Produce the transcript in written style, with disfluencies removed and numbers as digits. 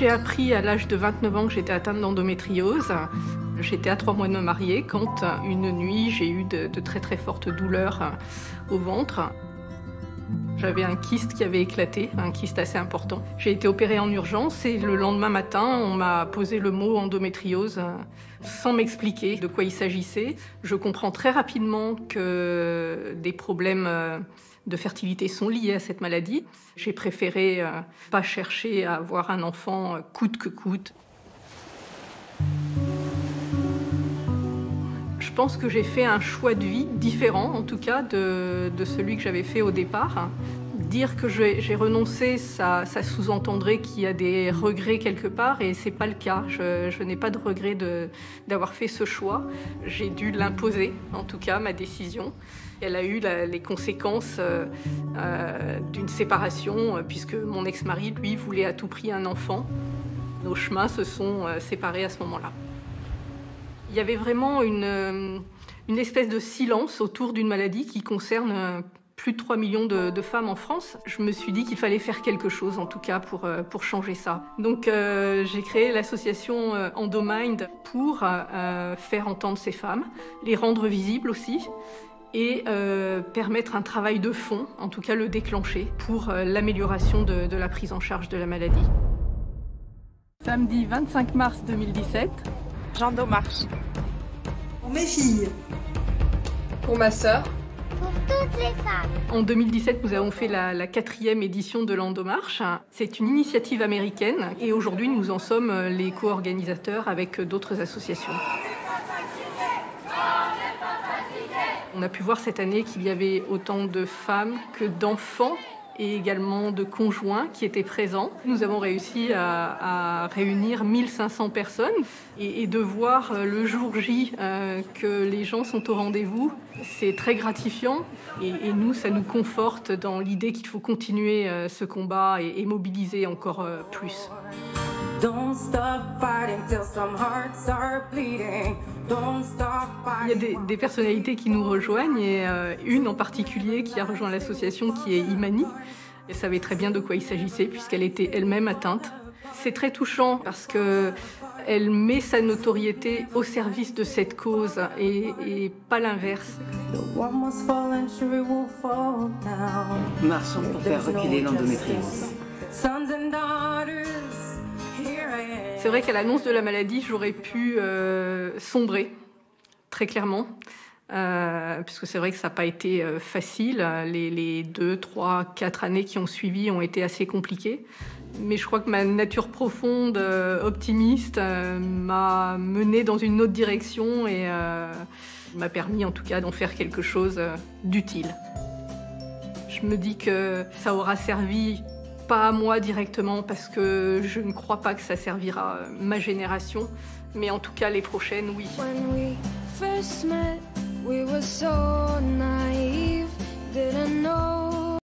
J'ai appris à l'âge de 29 ans que j'étais atteinte d'endométriose. J'étais à 3 mois de me marier quand une nuit j'ai eu de très très fortes douleurs au ventre. J'avais un kyste qui avait éclaté, un kyste assez important. J'ai été opérée en urgence et le lendemain matin, on m'a posé le mot endométriose sans m'expliquer de quoi il s'agissait. Je comprends très rapidement que des problèmes de fertilité sont liés à cette maladie. J'ai préféré pas chercher à avoir un enfant coûte que coûte. Je pense que j'ai fait un choix de vie différent, en tout cas, de celui que j'avais fait au départ. Dire que j'ai renoncé, ça sous-entendrait qu'il y a des regrets quelque part, et c'est pas le cas. Je n'ai pas de regret d'avoir fait ce choix. J'ai dû l'imposer, en tout cas, ma décision. Elle a eu les conséquences d'une séparation, puisque mon ex-mari, lui, voulait à tout prix un enfant. Nos chemins se sont séparés à ce moment-là. Il y avait vraiment une espèce de silence autour d'une maladie qui concerne plus de 3 millions de femmes en France. Je me suis dit qu'il fallait faire quelque chose, en tout cas, pour changer ça. Donc j'ai créé l'association Endomind pour faire entendre ces femmes, les rendre visibles aussi, et permettre un travail de fond, en tout cas le déclencher, pour l'amélioration de la prise en charge de la maladie. Samedi 25 mars 2017. J'endomarche. Pour mes filles. Pour ma sœur. Pour toutes les femmes. En 2017, nous avons fait la 4e édition de l'Endomarche. C'est une initiative américaine et aujourd'hui, nous en sommes les co-organisateurs avec d'autres associations. On a pu voir cette année qu'il y avait autant de femmes que d'enfants et également de conjoints qui étaient présents. Nous avons réussi à réunir 1500 personnes et de voir le jour J que les gens sont au rendez-vous, c'est très gratifiant et nous, ça nous conforte dans l'idée qu'il faut continuer ce combat et mobiliser encore plus. Il y a des personnalités qui nous rejoignent et une en particulier qui a rejoint l'association qui est Imani. Elle savait très bien de quoi il s'agissait puisqu'elle était elle-même atteinte. C'est très touchant parce qu'elle met sa notoriété au service de cette cause et pas l'inverse. Marchons pour faire reculer l'endométriose. C'est vrai qu'à l'annonce de la maladie, j'aurais pu sombrer, très clairement, puisque c'est vrai que ça n'a pas été facile. Les 2, 3, 4 années qui ont suivi ont été assez compliquées. Mais je crois que ma nature profonde, optimiste, m'a menée dans une autre direction et m'a permis en tout cas d'en faire quelque chose d'utile. Je me dis que ça aura servi pas à moi directement parce que je ne crois pas que ça servira ma génération, mais en tout cas les prochaines, oui. When we first met, we were so naive, didn't know